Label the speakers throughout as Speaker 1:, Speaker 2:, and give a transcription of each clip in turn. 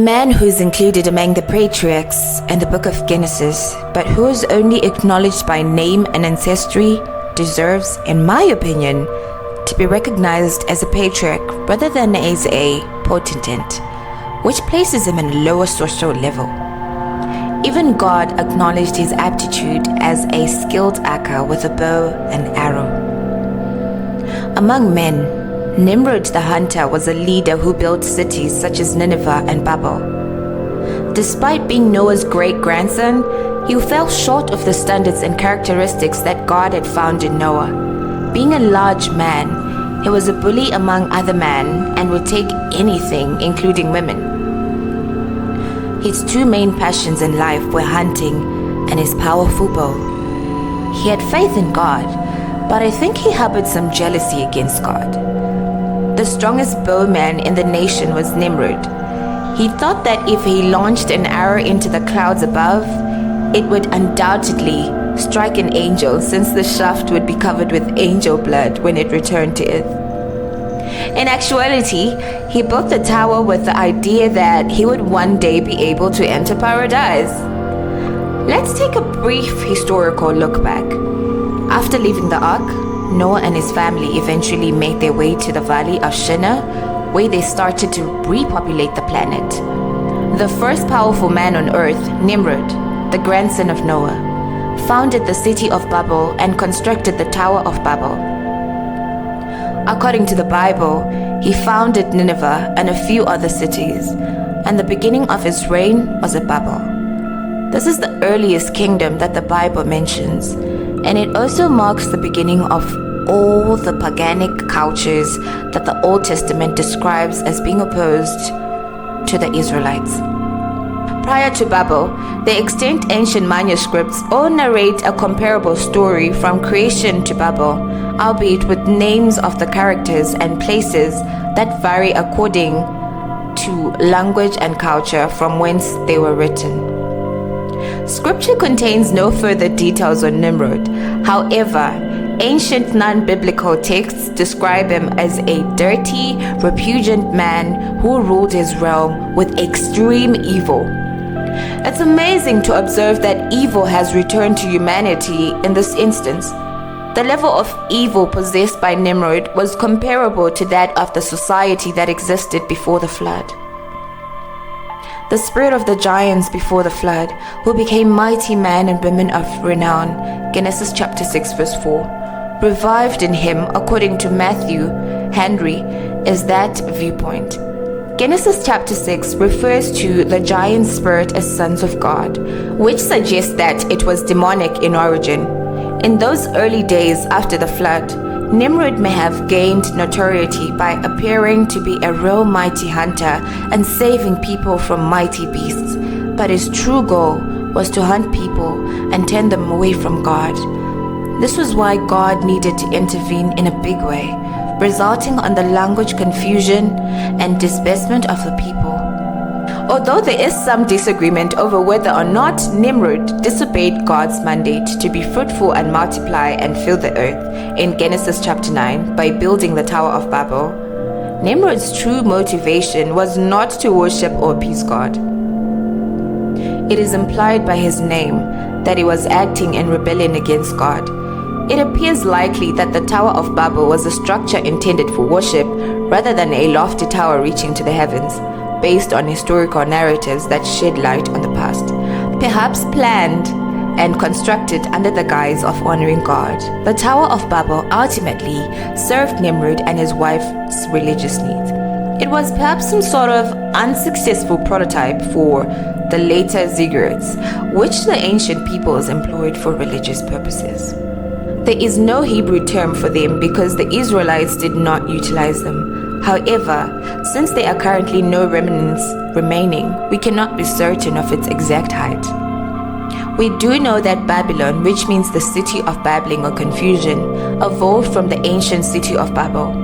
Speaker 1: man who is included among the patriarchs in the book of Genesis, but who is only acknowledged by name and ancestry, deserves, in my opinion, to be recognized as a patriarch rather than as a potentate, which places him in a lower social level. Even God acknowledged his aptitude as a skilled archer with a bow and arrow. Among men, Nimrod the hunter was a leader who built cities such as Nineveh and Babel. Despite being Noah's great-grandson, he fell short of the standards and characteristics that God had found in Noah. Being a large man, he was a bully among other men and would take anything, including women. His two main passions in life were hunting and his powerful bow. He had faith in God, but I think he harbored some jealousy against God. The strongest bowman in the nation was Nimrod. He thought that if he launched an arrow into the clouds above, it would undoubtedly strike an angel, since the shaft would be covered with angel blood when it returned to earth. In actuality, he built the tower with the idea that he would one day be able to enter paradise. Let's take a brief historical look back. After leaving the ark, Noah and his family eventually made their way to the valley of Shinar, where they started to repopulate the planet. The first powerful man on earth, Nimrod, the grandson of Noah, founded the city of Babel and constructed the Tower of Babel. According to the Bible, he founded Nineveh and a few other cities, and the beginning of his reign was at Babel. This is the earliest kingdom that the Bible mentions, and it also marks the beginning of all the paganic cultures that the Old Testament describes as being opposed to the Israelites. Prior to Babel, the extant ancient manuscripts all narrate a comparable story from creation to Babel, albeit with names of the characters and places that vary according to language and culture from whence they were written. Scripture contains no further details on Nimrod. However, ancient non-biblical texts describe him as a dirty, repugnant man who ruled his realm with extreme evil. It's amazing to observe that evil has returned to humanity in this instance. The level of evil possessed by Nimrod was comparable to that of the society that existed before the flood. The spirit of the giants before the flood, who became mighty men and women of renown, Genesis chapter 6 verse 4, revived in him according to Matthew Henry, is that viewpoint. Genesis chapter 6 refers to the giant spirit as sons of God, which suggests that it was demonic in origin. In those early days after the flood, Nimrod may have gained notoriety by appearing to be a real mighty hunter and saving people from mighty beasts, but his true goal was to hunt people and turn them away from God. This was why God needed to intervene in a big way, resulting in the language confusion and disbursement of the people. Although there is some disagreement over whether or not Nimrod disobeyed God's mandate to be fruitful and multiply and fill the earth in Genesis chapter 9 by building the Tower of Babel, Nimrod's true motivation was not to worship or appease God. It is implied by his name that he was acting in rebellion against God. It appears likely that the Tower of Babel was a structure intended for worship rather than a lofty tower reaching to the heavens, based on historical narratives that shed light on the past, perhaps planned and constructed under the guise of honoring God. The Tower of Babel ultimately served Nimrod and his wife's religious needs. It was perhaps some sort of unsuccessful prototype for the later ziggurats, which the ancient peoples employed for religious purposes. There is no Hebrew term for them because the Israelites did not utilize them. However, since there are currently no remnants remaining, we cannot be certain of its exact height. We do know that Babylon, which means the city of babbling or confusion, evolved from the ancient city of Babel.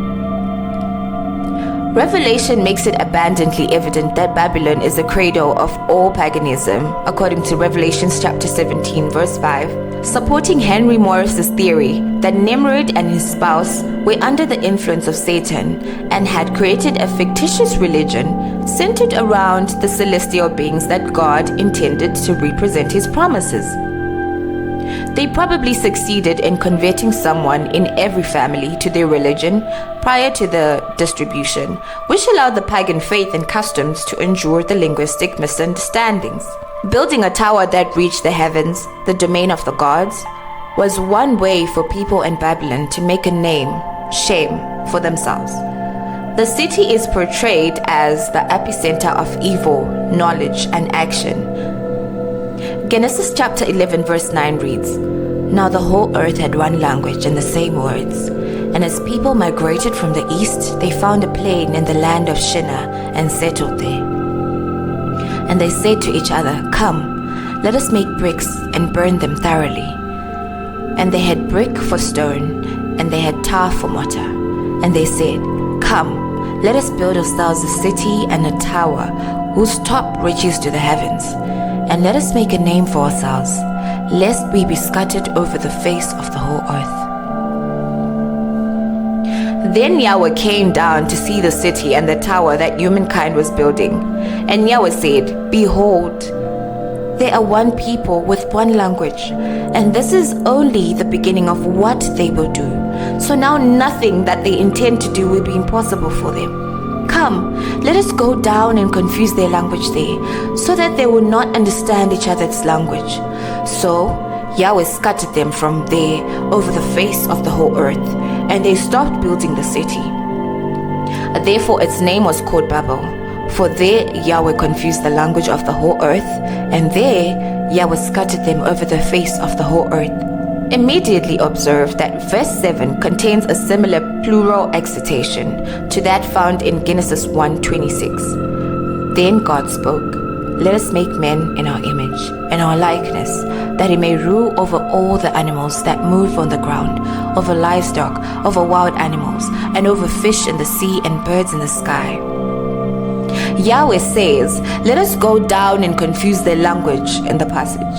Speaker 1: Revelation makes it abundantly evident that Babylon is the cradle of all paganism, according to Revelation chapter 17, verse 5, supporting Henry Morris's theory that Nimrod and his spouse were under the influence of Satan and had created a fictitious religion centered around the celestial beings that God intended to represent his promises. They probably succeeded in converting someone in every family to their religion prior to the distribution, which allowed the pagan faith and customs to endure the linguistic misunderstandings. Building a tower that reached the heavens, the domain of the gods, was one way for people in Babylon to make a name, shame, for themselves. The city is portrayed as the epicenter of evil, knowledge, and action. Genesis chapter 11 verse 9 reads, "Now the whole earth had one language and the same words. And as people migrated from the east, they found a plain in the land of Shinar and settled there. And they said to each other, 'Come, let us make bricks and burn them thoroughly.' And they had brick for stone, and they had tar for mortar. And they said, 'Come, let us build ourselves a city and a tower whose top reaches to the heavens. And let us make a name for ourselves, lest we be scattered over the face of the whole earth.' Then Yahweh came down to see the city and the tower that humankind was building. And Yahweh said, 'Behold, they are one people with one language, and this is only the beginning of what they will do. So now nothing that they intend to do will be impossible for them. Come, let us go down and confuse their language there, so that they will not understand each other's language.' So Yahweh scattered them from there over the face of the whole earth, and they stopped building the city. Therefore its name was called Babel, for there Yahweh confused the language of the whole earth, and there Yahweh scattered them over the face of the whole earth." Immediately observe that verse 7 contains a similar plural excitation to that found in Genesis 1:26. "Then God spoke, 'Let us make men in our image, in our likeness, that he may rule over all the animals that move on the ground, over livestock, over wild animals, and over fish in the sea and birds in the sky.'" Yahweh says, "Let us go down and confuse their language" in the passage.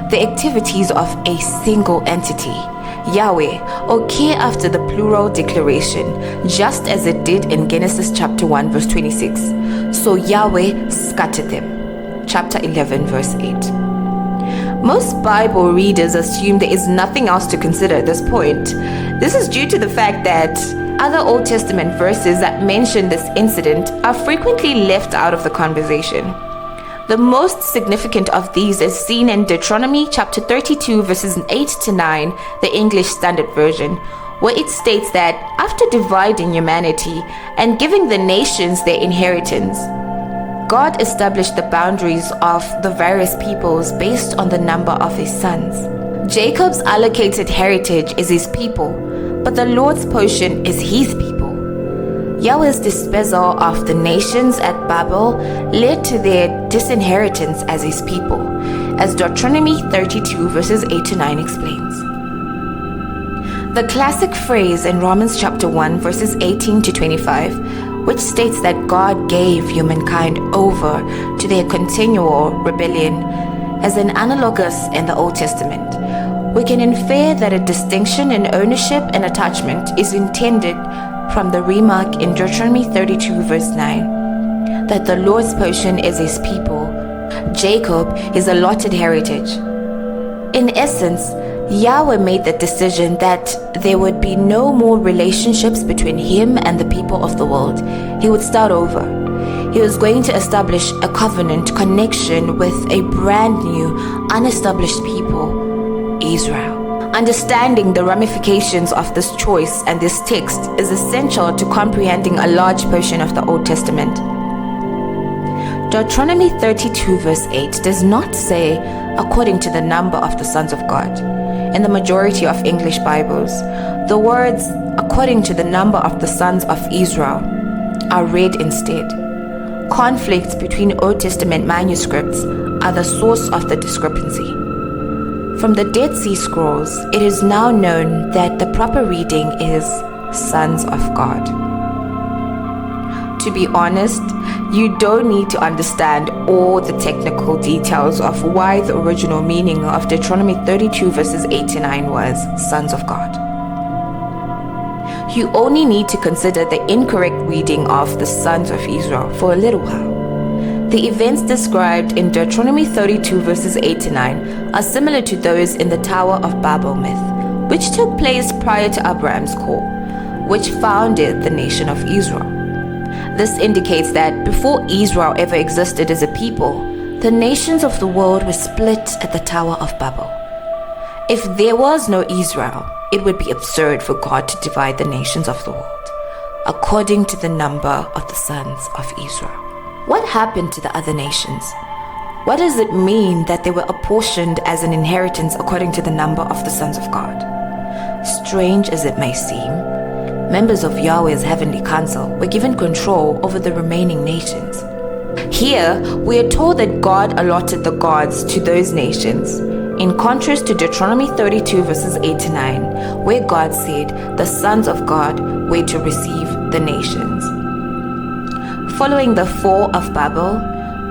Speaker 1: The activities of a single entity, Yahweh, occur after the plural declaration, just as it did in Genesis chapter 1 verse 26. So Yahweh scattered them. Chapter 11 verse 8. Most Bible readers assume there is nothing else to consider at this point. This is due to the fact that other Old Testament verses that mention this incident are frequently left out of the conversation. The most significant of these is seen in Deuteronomy chapter 32 verses 8 to 9, the English Standard Version, where it states that after dividing humanity and giving the nations their inheritance, God established the boundaries of the various peoples based on the number of his sons. Jacob's allocated heritage is his people, but the Lord's portion is his people. Yahweh's dispersal of the nations at Babel led to their disinheritance as his people, as Deuteronomy 32 verses 8 to 9 explains. The classic phrase in Romans chapter 1 verses 18 to 25, which states that God gave humankind over to their continual rebellion, as an analogous in the Old Testament, we can infer that a distinction in ownership and attachment is intended from the remark in Deuteronomy 32 verse 9, that the Lord's portion is his people, Jacob his allotted heritage. In essence, Yahweh made the decision that there would be no more relationships between him and the people of the world. He would start over. He was going to establish a covenant connection with a brand new, unestablished people, Israel. Understanding the ramifications of this choice and this text is essential to comprehending a large portion of the Old Testament. Deuteronomy 32 verse 8 does not say according to the number of the sons of God. In the majority of English Bibles, the words according to the number of the sons of Israel are read instead. Conflicts between Old Testament manuscripts are the source of the discrepancy. From the Dead Sea Scrolls, it is now known that the proper reading is sons of God. To be honest, you don't need to understand all the technical details of why the original meaning of Deuteronomy 32 verses 8 to 9 was sons of God. You only need to consider the incorrect reading of the sons of Israel for a little while. The events described in Deuteronomy 32 verses 8 to 9 are similar to those in the Tower of Babel myth, which took place prior to Abraham's call, which founded the nation of Israel. This indicates that before Israel ever existed as a people, the nations of the world were split at the Tower of Babel. If there was no Israel, it would be absurd for God to divide the nations of the world, according to the number of the sons of Israel. What happened to the other nations? What does it mean that they were apportioned as an inheritance according to the number of the sons of God? Strange as it may seem, members of Yahweh's heavenly council were given control over the remaining nations. Here, we are told that God allotted the gods to those nations, in contrast to Deuteronomy 32 verses 8 to 9, where God said the sons of God were to receive the nations. Following the fall of Babel,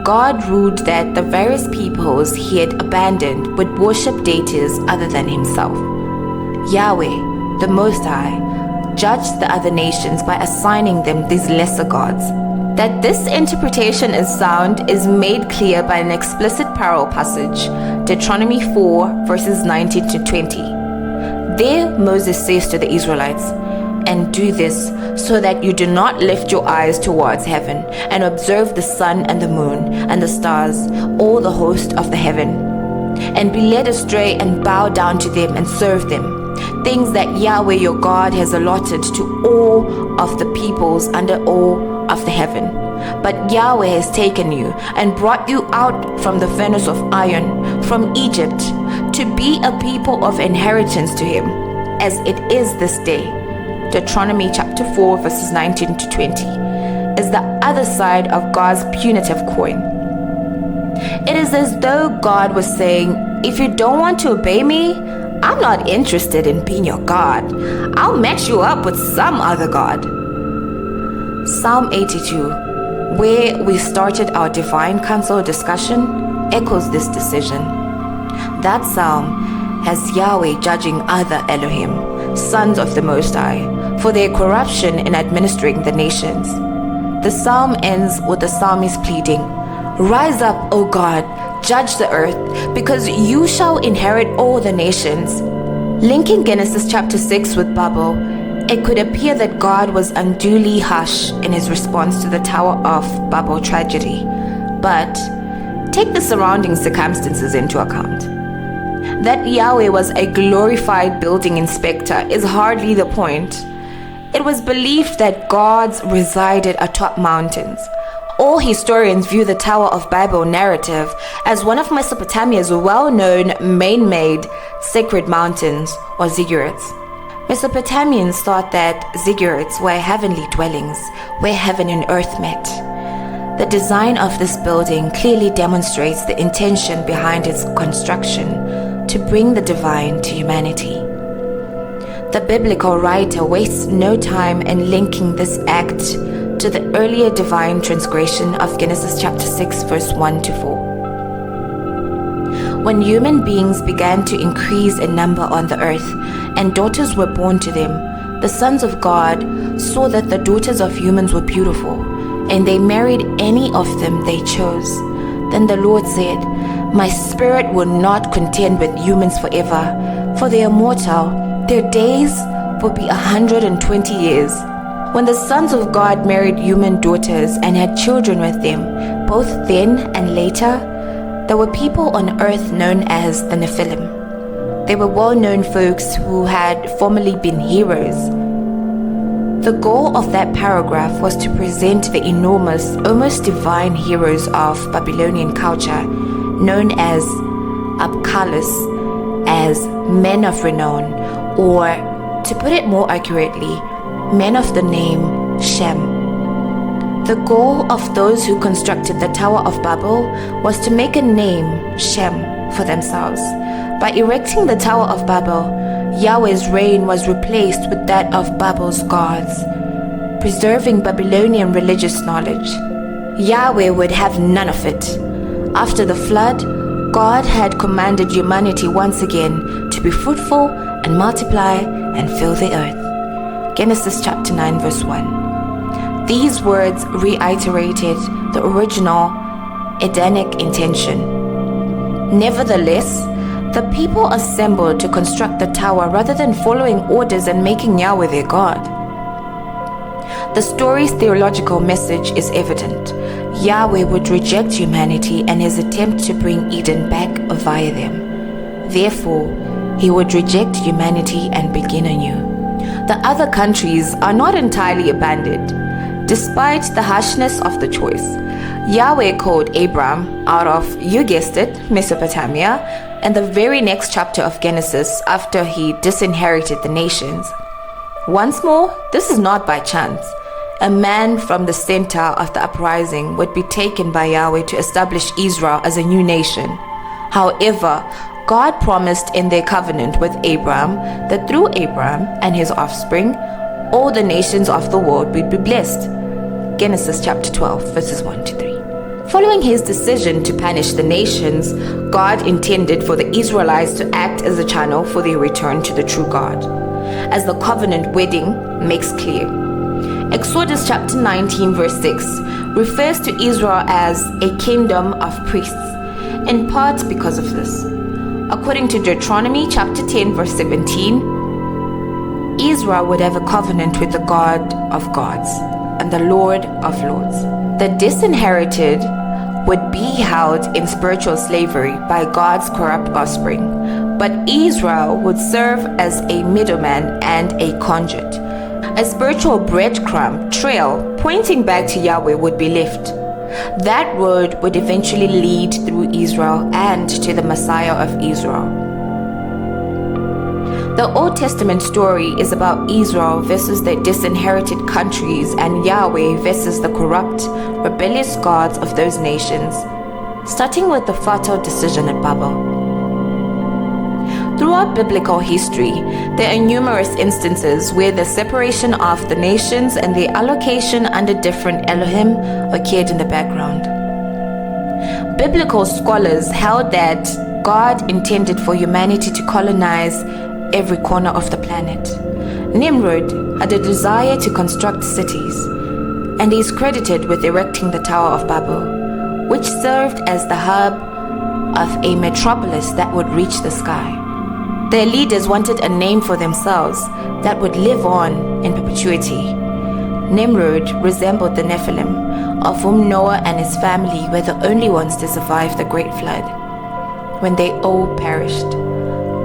Speaker 1: God ruled that the various peoples he had abandoned would worship deities other than himself. Yahweh, the Most High, judged the other nations by assigning them these lesser gods. That this interpretation is sound is made clear by an explicit parallel passage, Deuteronomy 4 verses 19 to 20. There Moses says to the Israelites, "And do this so that you do not lift your eyes towards heaven and observe the sun and the moon and the stars, all the host of the heaven, and be led astray and bow down to them and serve them, things that Yahweh your God has allotted to all of the peoples under all of the heaven. But Yahweh has taken you and brought you out from the furnace of iron, from Egypt, to be a people of inheritance to him, as it is this day." Deuteronomy chapter 4 verses 19 to 20 is the other side of God's punitive coin. It is as though God was saying, if you don't want to obey me, I'm not interested in being your God. I'll match you up with some other God. Psalm 82, where we started our divine council discussion, echoes this decision. That psalm has Yahweh judging other Elohim, sons of the Most High, for their corruption in administering the nations. The psalm ends with the psalmist pleading, "Rise up, O God, judge the earth, because you shall inherit all the nations." Linking Genesis chapter 6 with Babel, it could appear that God was unduly harsh in his response to the Tower of Babel tragedy. But take the surrounding circumstances into account. That Yahweh was a glorified building inspector is hardly the point. It was believed that gods resided atop mountains. All historians view the Tower of Babel narrative as one of Mesopotamia's well-known man-made sacred mountains, or ziggurats. Mesopotamians thought that ziggurats were heavenly dwellings where heaven and earth met. The design of this building clearly demonstrates the intention behind its construction to bring the divine to humanity. The biblical writer wastes no time in linking this act to the earlier divine transgression of Genesis chapter 6 verse 1 to 4. When human beings began to increase in number on the earth and daughters were born to them, the sons of God saw that the daughters of humans were beautiful, and they married any of them they chose. Then the Lord said, "My spirit will not contend with humans forever, for they are mortal. Their days will be 120 years. When the sons of God married human daughters and had children with them, both then and later, there were people on earth known as the Nephilim. They were well-known folks who had formerly been heroes. The goal of that paragraph was to present the enormous, almost divine heroes of Babylonian culture, known as Apkallis, as men of renown, or, to put it more accurately, men of the name Shem. The goal of those who constructed the Tower of Babel was to make a name, Shem, for themselves. By erecting the Tower of Babel, Yahweh's reign was replaced with that of Babel's gods. preserving Babylonian religious knowledge. Yahweh would have none of it. After the flood, God had commanded humanity once again to be fruitful and multiply and fill the earth. Genesis chapter 9 verse 1. These words reiterated the original Edenic intention. Nevertheless, the people assembled to construct the tower rather than following orders and making Yahweh their God. The story's theological message is evident. Yahweh would reject humanity and his attempt to bring Eden back via them. Therefore, he would reject humanity and begin anew. The other countries are not entirely abandoned. Despite the harshness of the choice, Yahweh called Abram out of, you guessed it, Mesopotamia, and the very next chapter of Genesis after he disinherited the nations. Once more, this is not by chance. A man from the center of the uprising would be taken by Yahweh to establish Israel as a new nation. However, God promised in their covenant with Abraham that through Abraham and his offspring, all the nations of the world would be blessed. Genesis chapter 12, verses 1 to 3. Following his decision to punish the nations, God intended for the Israelites to act as a channel for their return to the true God, as the covenant wedding makes clear. Exodus chapter 19 verse 6 refers to Israel as a kingdom of priests, in part because of this. According to Deuteronomy chapter 10 verse 17, Israel would have a covenant with the God of gods and the Lord of lords. The disinherited would be held in spiritual slavery by God's corrupt offspring, but Israel would serve as a middleman and a conduit. A spiritual breadcrumb trail pointing back to Yahweh would be left. That road would eventually lead through Israel and to the Messiah of Israel. The Old Testament story is about Israel versus the disinherited countries and Yahweh versus the corrupt, rebellious gods of those nations, starting with the fatal decision at Babel. Throughout biblical history, there are numerous instances where the separation of the nations and their allocation under different Elohim occurred in the background. Biblical scholars held that God intended for humanity to colonize every corner of the planet. Nimrod had a desire to construct cities, and he is credited with erecting the Tower of Babel, which served as the hub of a metropolis that would reach the sky. Their leaders wanted a name for themselves that would live on in perpetuity. Nimrod resembled the Nephilim, of whom Noah and his family were the only ones to survive the great flood. When they all perished,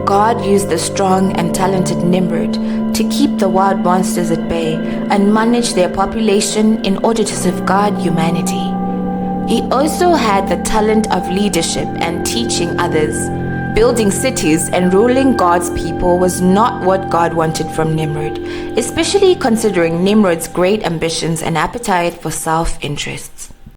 Speaker 1: God used the strong and talented Nimrod to keep the wild monsters at bay and manage their population in order to safeguard humanity. He also had the talent of leadership and teaching others. Building cities and ruling God's people was not what God wanted from Nimrod, especially considering Nimrod's great ambitions and appetite for self-interest.